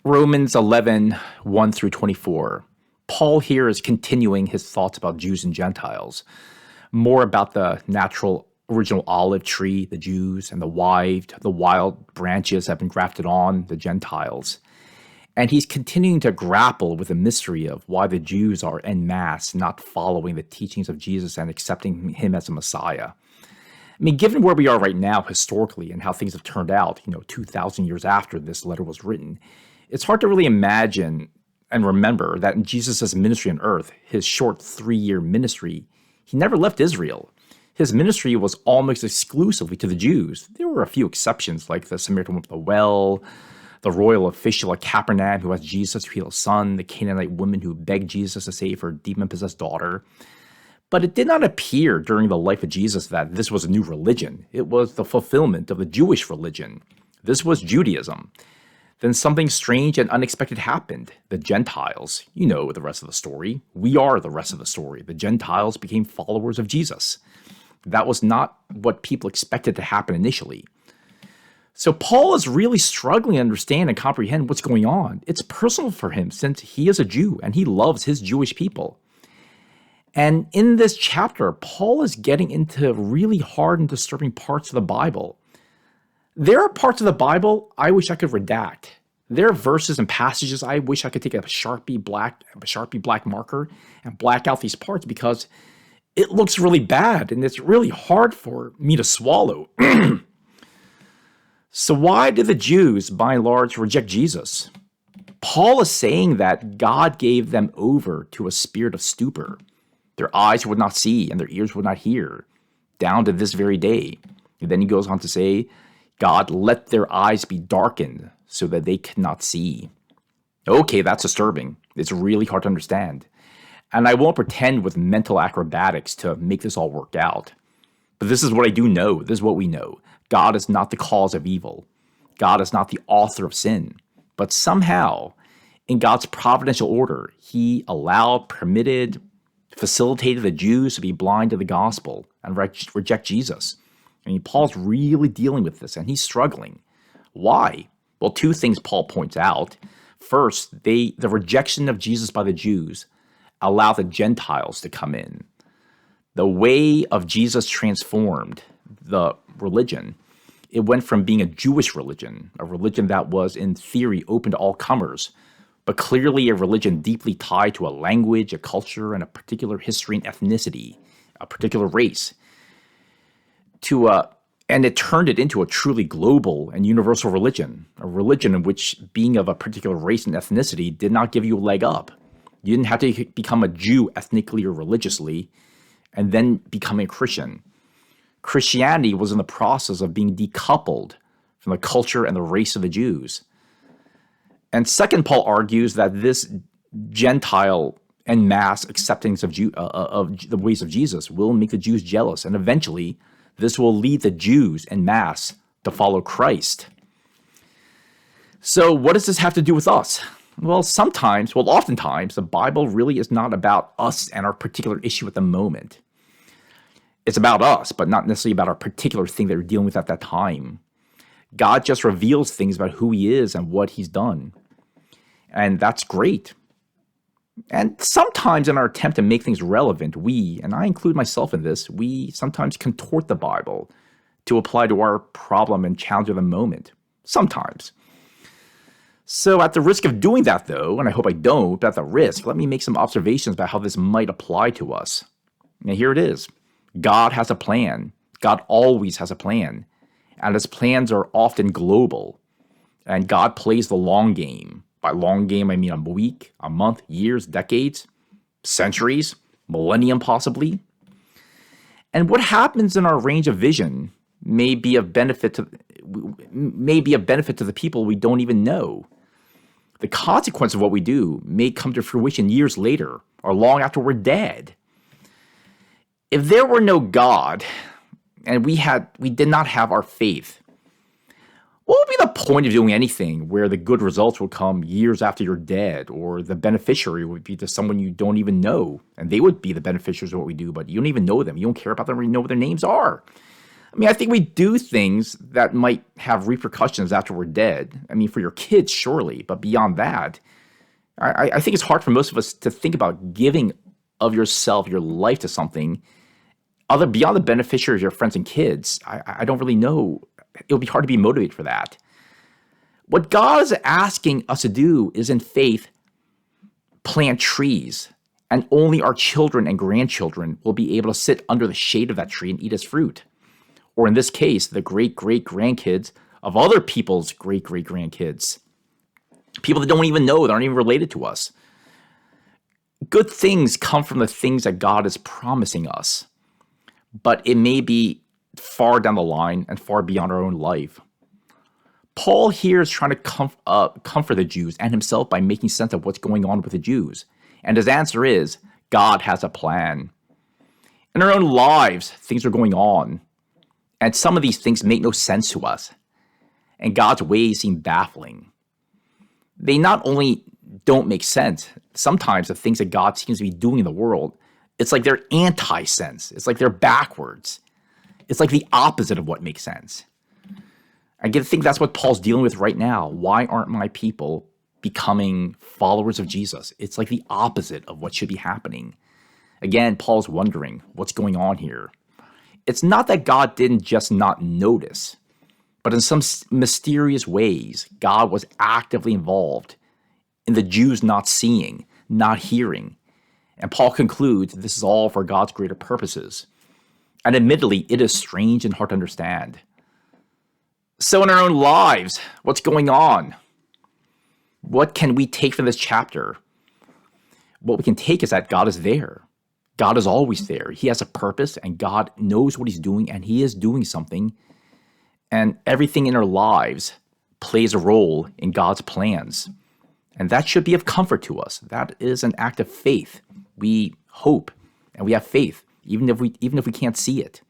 Romans 11, 1 through 24. Paul here is continuing his thoughts about Jews and Gentiles, more about the natural original olive tree, the Jews, and the wild branches have been grafted on, the Gentiles. And he's continuing to grapple with the mystery of why the Jews are en masse not following the teachings of Jesus and accepting him as a Messiah. I mean, given where we are right now historically and how things have turned out, 2,000 years after this letter was written, it's hard to really imagine and remember that in Jesus' ministry on earth, his short 3-year ministry, he never left Israel. His ministry was almost exclusively to the Jews. There were a few exceptions, like the Samaritan woman at the well, the royal official at Capernaum who asked Jesus to heal his son, the Canaanite woman who begged Jesus to save her demon-possessed daughter. But it did not appear during the life of Jesus that this was a new religion. It was the fulfillment of the Jewish religion. This was Judaism. Then something strange and unexpected happened. The Gentiles, you know the rest of the story. We are the rest of the story. The Gentiles became followers of Jesus. That was not what people expected to happen initially. So Paul is really struggling to understand and comprehend what's going on. It's personal for him since he is a Jew and he loves his Jewish people. And in this chapter, Paul is getting into really hard and disturbing parts of the Bible. There are parts of the Bible I wish I could redact. There are verses and passages I wish I could take a Sharpie black marker and black out these parts because it looks really bad and it's really hard for me to swallow. So why did the Jews, by and large, reject Jesus? Paul is saying that God gave them over to a spirit of stupor. Their eyes would not see and their ears would not hear, down to this very day. And then he goes on to say, God let their eyes be darkened so that they cannot see. Okay, that's disturbing. It's really hard to understand. And I won't pretend with mental acrobatics to make this all work out. But this is what I do know. This is what we know. God is not the cause of evil. God is not the author of sin. But somehow, in God's providential order, he allowed, permitted, facilitated the Jews to be blind to the gospel and reject Jesus. I mean, Paul's really dealing with this, and he's struggling. Why? Well, two things Paul points out. First, the rejection of Jesus by the Jews allowed the Gentiles to come in. The way of Jesus transformed the religion. It went from being a Jewish religion, a religion that was, in theory, open to all comers, but clearly a religion deeply tied to a language, a culture, and a particular history and ethnicity, a particular race, and it turned it into a truly global and universal religion, a religion in which being of a particular race and ethnicity did not give you a leg up. You didn't have to become a Jew ethnically or religiously and then become a Christian. Christianity was in the process of being decoupled from the culture and the race of the Jews. And second, Paul argues that this Gentile en masse acceptance of the ways of Jesus will make the Jews jealous, and eventually this will lead the Jews en masse to follow Christ. So what does this have to do with us? Well, oftentimes, the Bible really is not about us and our particular issue at the moment. It's about us, but not necessarily about our particular thing that we're dealing with at that time. God just reveals things about who he is and what he's done. And that's great. And sometimes in our attempt to make things relevant, we, and I include myself in this, we sometimes contort the Bible to apply to our problem and challenge of the moment. Sometimes. So at the risk of doing that, though, and I hope I don't, but at the risk, let me make some observations about how this might apply to us. Now, here it is. God has a plan. God always has a plan. And his plans are often global. And God plays the long game. By long game, I mean a week, a month, years, decades, centuries, millennium possibly. And what happens in our range of vision may be of benefit to the people we don't even know. The consequence of what we do may come to fruition years later or long after we're dead. If there were no God and we did not have our faith, what would be the point of doing anything where the good results will come years after you're dead, or the beneficiary would be to someone you don't even know, and they would be the beneficiaries of what we do, but you don't even know them. You don't care about them or you know what their names are. I mean, I think we do things that might have repercussions after we're dead. I mean, for your kids, surely, but beyond that, I think it's hard for most of us to think about giving of yourself, your life to something other beyond the beneficiaries, your friends and kids. I don't really know. It would be hard to be motivated for that. What God is asking us to do is, in faith, plant trees, and only our children and grandchildren will be able to sit under the shade of that tree and eat its fruit. Or in this case, the great great grandkids of other people's great great grandkids, people that don't even know, that aren't even related to us. Good things come from the things that God is promising us, but it may be far down the line and far beyond our own life. Paul here is trying to comfort the Jews and himself by making sense of what's going on with the Jews. And his answer is, God has a plan. In our own lives, things are going on. And some of these things make no sense to us. And God's ways seem baffling. They not only don't make sense, sometimes the things that God seems to be doing in the world, it's like they're anti-sense. It's like they're backwards. It's like the opposite of what makes sense. I think that's what Paul's dealing with right now. Why aren't my people becoming followers of Jesus? It's like the opposite of what should be happening. Again, Paul's wondering what's going on here. It's not that God didn't just not notice, but in some mysterious ways, God was actively involved in the Jews not seeing, not hearing. And Paul concludes this is all for God's greater purposes. And admittedly, it is strange and hard to understand. So in our own lives, what's going on? What can we take from this chapter? What we can take is that God is there. God is always there. He has a purpose, and God knows what he's doing, and he is doing something. And everything in our lives plays a role in God's plans. And that should be of comfort to us. That is an act of faith. We hope and we have faith, even if we can't see it.